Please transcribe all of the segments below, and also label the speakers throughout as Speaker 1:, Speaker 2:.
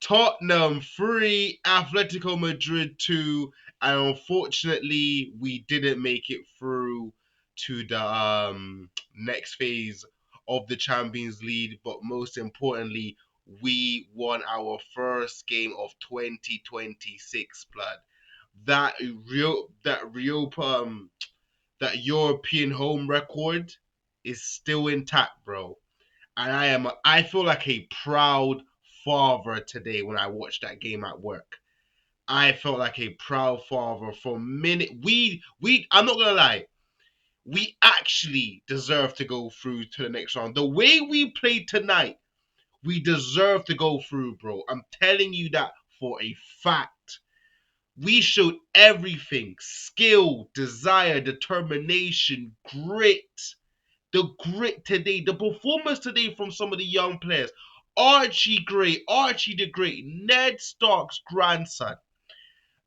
Speaker 1: Tottenham 3, Atletico Madrid 2, and unfortunately, we didn't make it through to the next phase of the Champions League. But most importantly, we won our first game of 2026, blood. That that European home record is still intact, bro. And I feel like a proud father today when I watched that game at work. I felt like a proud father for a minute. We I'm not gonna lie, we actually deserve to go through to the next round. The way we played tonight, we deserve to go through, bro. I'm telling you that for a fact. We showed everything: skill, desire, determination, grit. The grit today, the performance today from some of the young players. Archie the Great, Ned Stark's grandson.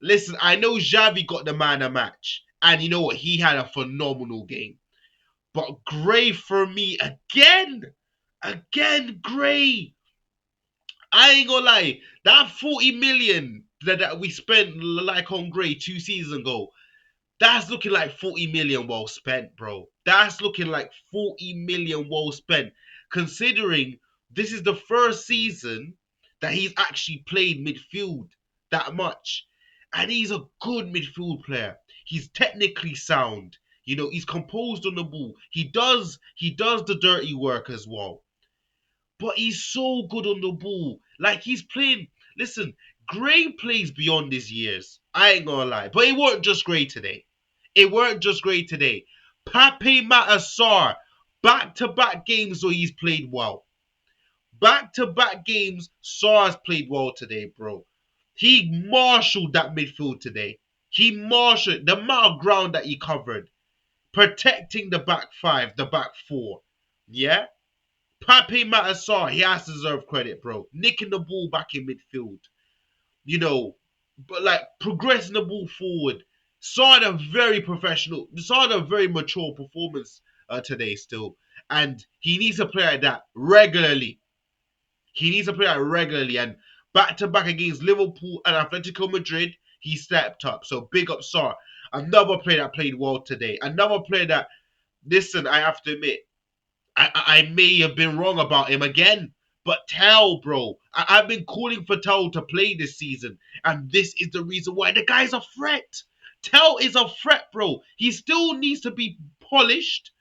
Speaker 1: Listen, I know Xavi got the man a match, and you know what? He had a phenomenal game. But Gray for me again, Gray. I ain't gonna lie, that 40 million that we spent like on Gray 2 seasons ago, that's looking like 40 million well spent, bro. That's looking like 40 million well spent. Considering this is the first season that he's actually played midfield that much. And he's a good midfield player. He's technically sound. You know, he's composed on the ball. He does the dirty work as well. But he's so good on the ball. Like he's playing. Listen, Gray plays beyond his years. I ain't gonna lie. But it weren't just Gray today. It weren't just Gray today. Pape Matasar, back to back games where he's played well. Back to back games, Sar's played well today, bro. He marshaled that midfield today. He marshaled the amount of ground that he covered, protecting the back five, the back four. Yeah? Pape Matasar, he has to deserve credit, bro. Nicking the ball back in midfield. You know, but like progressing the ball forward. Saw a very professional, saw a very mature performance today still. And he needs to play like that regularly. He needs to play like regularly. And back to back against Liverpool and Atletico Madrid, he stepped up. So big up Sar. Another player that played well today. Another player that, listen, I have to admit, I may have been wrong about him again. But Tell, bro, I've been calling for Tell to play this season, and this is the reason why the guy's a threat. Tell is a threat, bro. He still needs to be polished,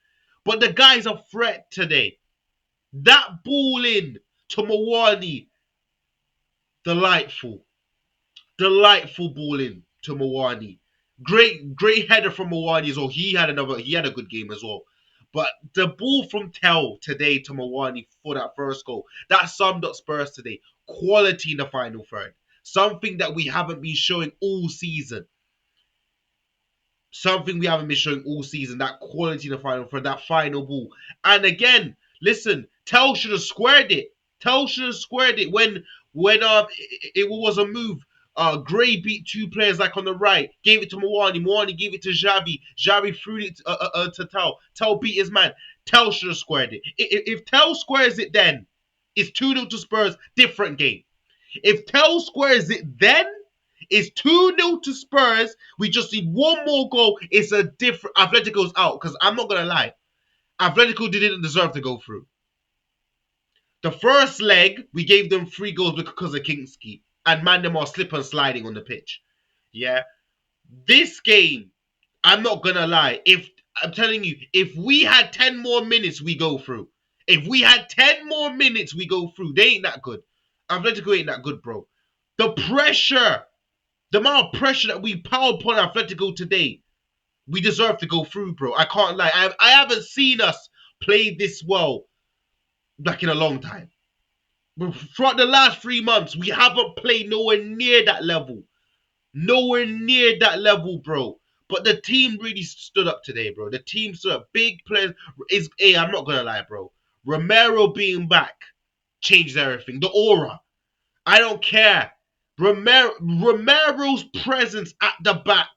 Speaker 1: but the guy's a threat today. That ball in to Mawani, delightful, delightful ball in to Mawani. Great header from Mawani as well. He had a good game as well. But the ball from Tell today to Mawani for that first goal, that summed up Spurs today. Quality in the final third. Something that we haven't been showing all season. Something we haven't been showing all season. That quality in the final third, that final ball. And again, listen, Tell should have squared it. Tell should have squared it when it was a move. Gray beat two players like on the right, gave it to Mawani. Mawani gave it to Xavi. Xavi threw it to Tell. Tell beat his man. Tell should have squared it. If Tell squares it, then it's 2-0 to Spurs. Different game. If Tell squares it, then it's 2-0 to Spurs. We just need one more goal. It's a different. Atletico's out because I'm not gonna lie. Atletico didn't deserve to go through. The first leg, we gave them 3 goals because of Kingsky. And Mandem are slip and sliding on the pitch. Yeah. This game, I'm not gonna lie. If I'm telling you, if we had 10 more minutes, we go through. If we had 10 more minutes, we go through. They ain't that good. Atletico ain't that good, bro. The pressure, the amount of pressure that we piled upon Atletico today, we deserve to go through, bro. I can't lie. I haven't seen us play this well like in a long time. Throughout the last 3 months, we haven't played nowhere near that level. Nowhere near that level, bro. But the team really stood up today, bro. The team stood up. Big players. Hey, I'm not gonna lie, bro. Romero being back changed everything. The aura. I don't care. Romero's presence at the back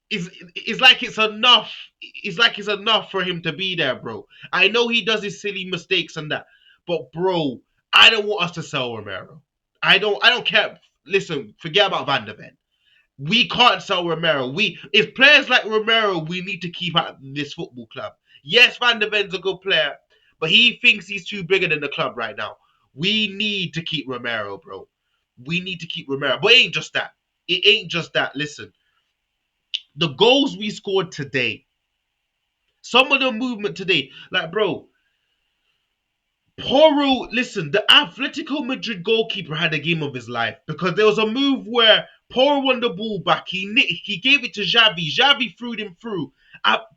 Speaker 1: is like it's enough. It's like it's enough for him to be there, bro. I know he does his silly mistakes and that, but bro, I don't want us to sell Romero. I don't care. Listen, forget about Van der Ven. We can't sell Romero. If players like Romero, we need to keep at this football club. Yes, Van der Ven's a good player, but he thinks he's too bigger than the club right now. We need to keep Romero, bro. We need to keep Romero. But it ain't just that. It ain't just that. Listen, the goals we scored today, some of the movement today, like bro, Porro, listen, the Atletico Madrid goalkeeper had a game of his life because there was a move where Porro won the ball back. He gave it to Xavi. Xavi threw him through.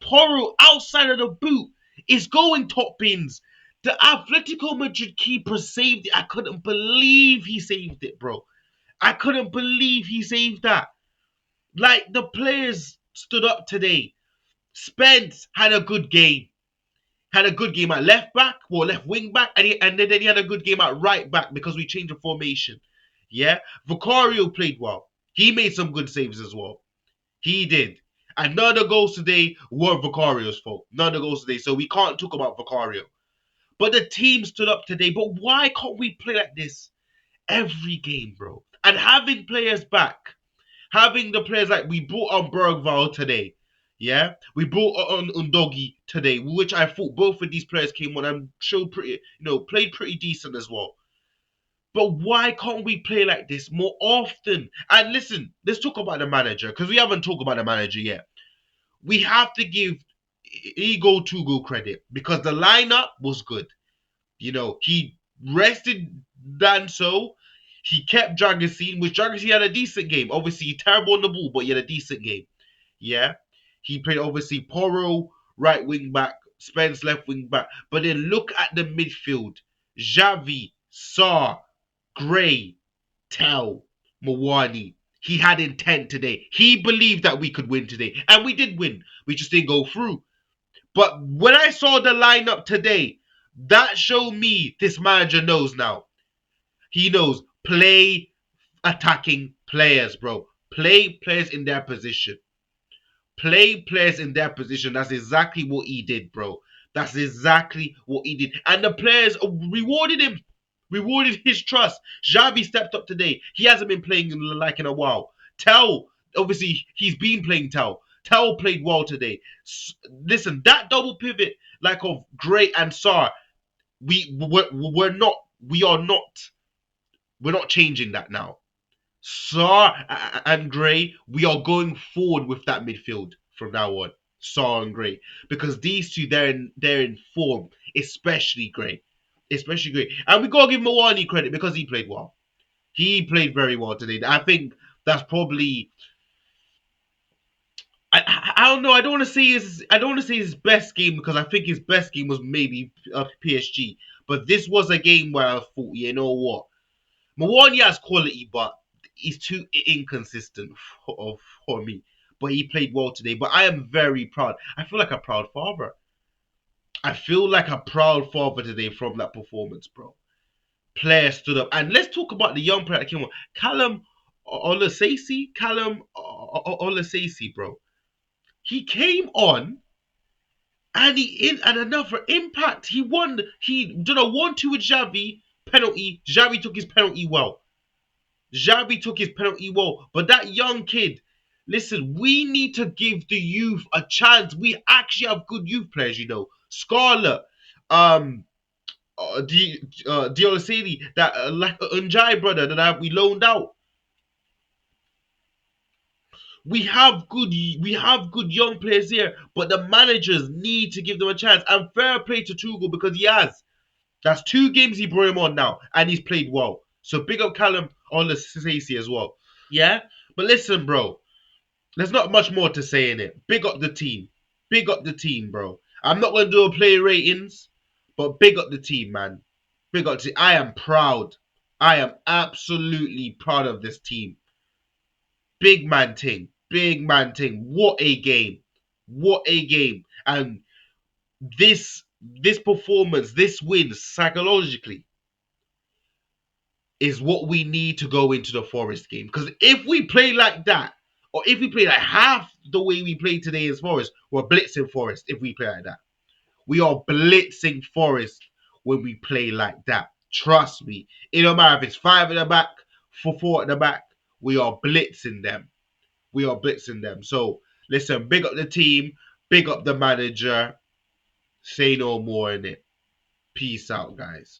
Speaker 1: Porro outside of the boot is going top bins. The Atletico Madrid keeper saved it. I couldn't believe he saved it, bro. I couldn't believe he saved that. Like the players stood up today. Spence had a good game. Had a good game at left back or left wing back, and then he had a good game at right back because we changed the formation. Yeah, Vicario played well. He made some good saves as well. He did. And none of the goals today were Vicario's fault. None of the goals today, so we can't talk about Vicario. But the team stood up today. But why can't we play like this every game, bro? And having players back, having the players like we brought on Bergval today. Yeah, we brought on Undogi today, which I thought both of these players came on and showed played pretty decent as well. But why can't we play like this more often? And listen, let's talk about the manager because we haven't talked about the manager yet. We have to give Ego Tugo credit because the lineup was good. He rested Danso. He kept Dragasine, which Dragasine had a decent game. Obviously, terrible on the ball, but he had a decent game. Yeah. He played obviously Porro, right wing back, Spence left wing back. But then look at the midfield. Xavi, Sarr, Gray, Tell, Mawani. He had intent today. He believed that we could win today. And we did win. We just didn't go through. But when I saw the lineup today, that showed me this manager knows now. He knows play attacking players, bro. Play players in their position. Play players in their position. That's exactly what he did, bro. That's exactly what he did. And the players rewarded him. Rewarded his trust. Xavi stepped up today. He hasn't been playing like in a while. Tell, obviously, he's been playing Tell. Tell played well today. Listen, that double pivot like of Gray and Sar, we're not we are not we're not changing that now. Sar and Gray, we are going forward with that midfield from now on. Sar and Gray, because these two they're in form, especially Gray, and we gotta give Mawani credit because he played well. He played very well today. I think that's probably. I don't know. I don't want to say his best game because I think his best game was maybe PSG. But this was a game where I thought, you know what, Mawani has quality, but he's too inconsistent for me. But he played well today. But I am very proud. I feel like a proud father. I feel like a proud father today from that performance, bro. Player stood up. And let's talk about the young player that came on. Callum Olasasi. Callum Olasasi, bro. He came on and he in and another impact. He won. He did a 1-2 with Xavi penalty. Xavi took his penalty well. Xavi took his penalty well. But that young kid, listen, we need to give the youth a chance. We actually have good youth players, Scarlett, Diolasini, that like Unjai brother that we loaned out. We have good young players here, but the managers need to give them a chance. And fair play to Tuchel because he has. That's 2 games he brought him on now, and he's played well. So big up Callum on the Stacey as well. Yeah, but listen, bro. There's not much more to say in it. Big up the team. Big up the team, bro. I'm not gonna do a play ratings, but big up the team, man. Big up the team. I am proud. I am absolutely proud of this team. Big man ting. Big man ting. What a game. What a game. And this performance, this win psychologically is what we need to go into the Forest game. Because if we play like that, or if we play like half the way we played today in Forest, we're blitzing Forest if we play like that. We are blitzing Forest when we play like that. Trust me. It don't matter if it's five at the back, four at the back. We are blitzing them. We are blitzing them. So listen, big up the team, big up the manager. Say no more in it. Peace out, guys.